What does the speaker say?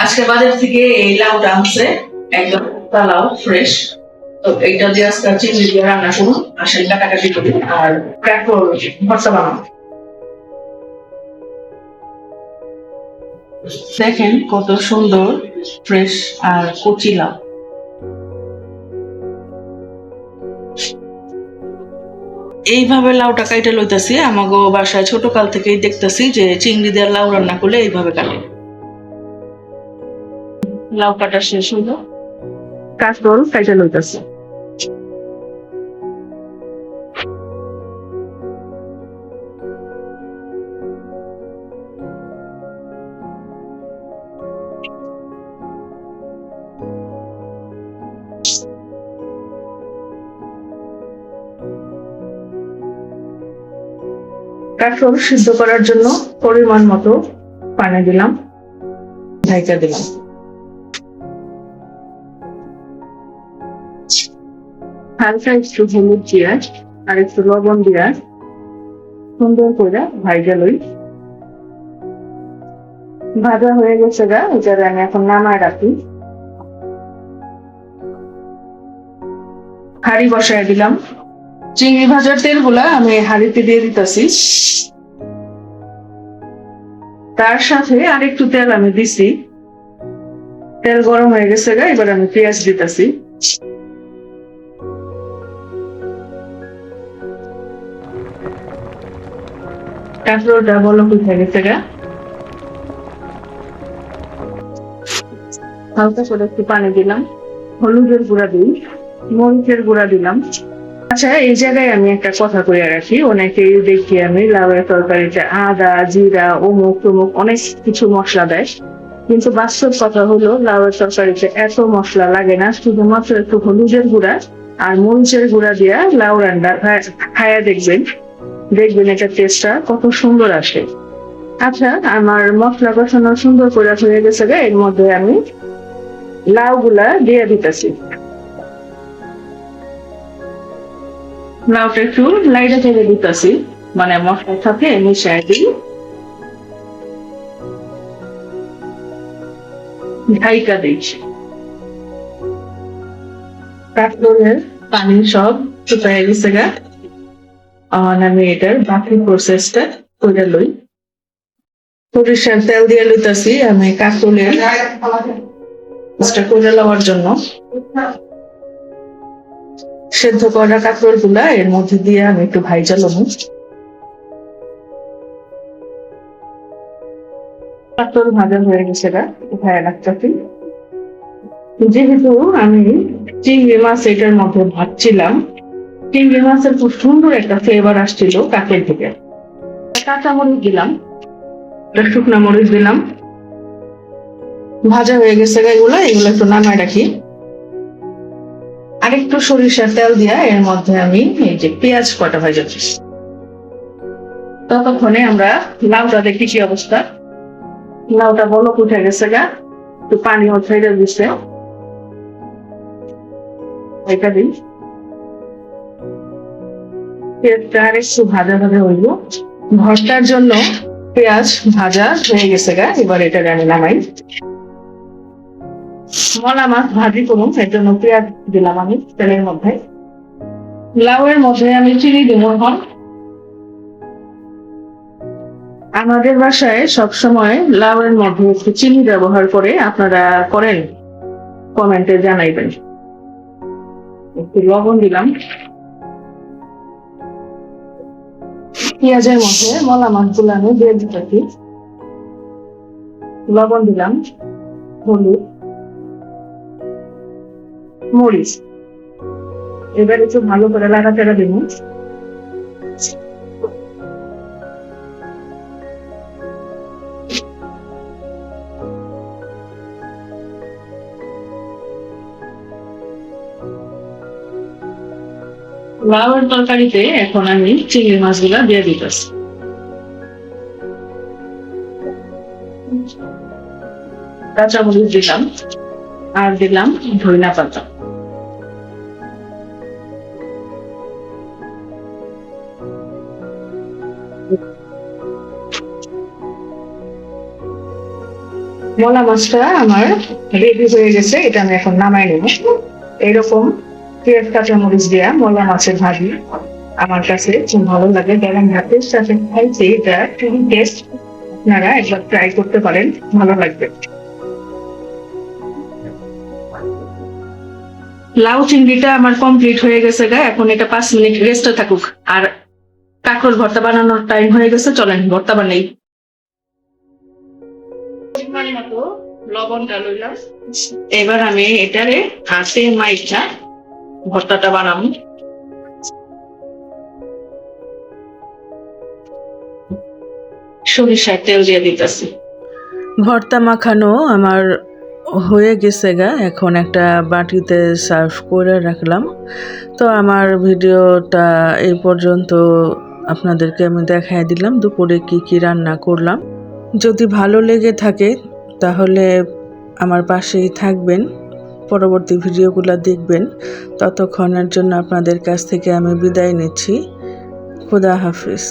আজকে বাজার থেকে এই লাউটা আনছে, একদম লাউ ফ্রেশ। তো এইটা দিয়ে আজকে চিংড়ি দিয়ে রান্না করুন, আসেন কাটাকাটি করি আর কাঠল ভর্তা বানাবো। দেখেন কত সুন্দর ফ্রেশ আর কচি লাউ। এইভাবে লাউটা কাইটা লইতাছি, আমাগো বাসায় ছোট কাল থেকেই দেখতেছি যে চিংড়ি দিয়ে লাউ রান্না করলে এইভাবে কাটে। লাউ কাটা শেষ হইলো, কাঁচরোল কাইটা লইতাছি। কাঁচরোল সিদ্ধ করার জন্য পরিমাণ মতো পানি দিলাম, ঢাইকা দিলাম। হালকা একটু হলুদ দিয়া আর একটু লবণ দিয়া সুন্দর করে ভাইজা লই। ভাজা হয়ে গেছে গা, এটারে আমি এখন নামায় রাখি। হাঁড়ি বসায় দিলাম, চিংড়ি ভাজার তেলগুলা আমি হাঁড়িতে দিয়ে দিতেছি। তার সাথে আরেকটু তেল আমি দিছি। তেল গরম হয়ে গেছে গা, এবার আমি পেঁয়াজ দিতেছি। কাঁচরোলটা বলক উঠে গেছে গা, হালকা করে একটু পানি দিলাম, হলুদের গুঁড়া দিই, মরিচের গুঁড়া দিলাম। আচ্ছা, এই জায়গায় আমি একটা কথা কইয়া রাখি, অনেকেই দেখি আমি লাউয়ের তরকারিতে আদা জিরা অমুক তমুক অনেক কিছু মশলা দেয়, কিন্তু বাস্তব কথা হলো লাউয়ের তরকারিতে এত মশলা লাগে না, শুধুমাত্র একটু হলুদের গুঁড়া আর মরিচের গুঁড়া দিয়া লাউ রান্না খায়া দেখবেন, দেখবেন এটা টেস্টটা কত সুন্দর আসে। আচ্ছা, আমার মশলা কষানো সুন্দর করে হয়ে গেছে, এর মধ্যে আমি লাউ গুলা দিয়ে দিতেছি। লাউটা একটু লাইটে ছেড়ে দিতেছি, মানে মশলার সাথে মিশিয়ে দিই। ঢাইকা দিচ্ছি। কাঁচকলের পানি সব শুকায় গেছে গা, আমি এটার বাকি প্রসেসটা করে লই। সরিষার তেল দিয়ে লইতাছি আমি কাঁচকলের করে লওয়ার জন্য। সেদ্ধ করা কাঁকরোল গুলা এর মধ্যে দিয়ে আমি একটু ভাইজা লবো। কাঁকরোল ভাজা হয়ে গেছে গা, উঠায় রাখতেছি। যেহেতু আমি চিংড়ি মাছ এটার মধ্যে ভাজছিলাম, চিংড়ি মাছের খুব সুন্দর একটা ফ্লেভার আসছিল কাঁকরোল থেকে। কাঁচা মরিচ দিলাম, শুকনা মরিচ দিলাম। ভাজা হয়ে গেছে গা, এগুলো একটু নামায় রাখি। আরেকটু সরিষার তেল দিয়া এর মধ্যে আমি এই যে পেঁয়াজ কটা ভাজাচ্ছি। ততক্ষণে আমরা লাউটা দেখি কি অবস্থা। লাউটা বলক উঠে গেছে গা, একটু পানিও ছেড়ে দিচ্ছে। এটা দিই, পেঁয়াজটা আর একটু ভাজা ভাজা হইব। ভর্তার জন্য পেঁয়াজ ভাজা হয়ে গেছে গা, এবার এটা আমি নামাই। মলা মাছ ভাজি করুন, এর জন্য পেঁয়াজ দিলাম আমি তেলের মধ্যে। লাউয়ের মধ্যে আমি চিনি দিব এখন। আমাদের বাসায় সবসময় লাউয়ের মধ্যে একটু চিনি ব্যবহার করে, আপনারা করেন কমেন্টে জানাইবেন। একটু লবণ দিলাম। পেঁয়াজের মধ্যে মলা মাছগুলো আমি দিয়ে দিতেছি। লবণ দিলাম, হলুদ, মরিচ। এবার একটু ভালো করে লাড়াচাড়া দিব। লাউয়ের তরকারিতে এখন আমি চিংড়ি মাছগুলা দিয়ে দিতেছি। কাঁচামরিচ দিলাম আর দিলাম ধনিয়া পাতা। মলা মাছটা আমার রেডি হয়ে গেছে, এটা আমি এখন নামাই নেব। এরকম পেঁয়াজ কাঁচামরিচ দেওয়া মলা মাছের ভাজি আমার কাছে খুব ভালো লাগে। গরম ভাতের সাথে খাইতে এটা খুবই টেস্ট। আপনারা একবার ট্রাই করতে পারেন, ভালো লাগবে। লাউ চিংড়িটা আমার কমপ্লিট হয়ে গেছে গা, এখন এটা 5 মিনিট রেস্টে থাকুক। আর কাঁকরোল ভর্তা বানানোর টাইম হয়ে গেছে, চলেন ভর্তা বানাই। পরিমাণ মতো লবণটা লইলাম, এবার আমি এটারে হাতে মাইখা ভর্তাটা বানাবো। সরিষার তেল দিয়ে দিতেছি। ভর্তা মাখানো আমার হয়ে গেছে গা, এখন একটা বাটিতে সার্ভ করে রাখলাম। তো আমার ভিডিওটা এই পর্যন্ত আপনাদেরকে আমি দেখাই দিলাম দুপুরে কি কি রান্না করলাম। যদি ভালো লেগে থাকে তাহলে আমার পাশেই থাকবেন, পরবর্তী ভিডিওগুলো দেখবেন। ততক্ষণের জন্য আপনাদের কাছ থেকে আমি বিদায় নিচ্ছি। খুদা হাফিজ।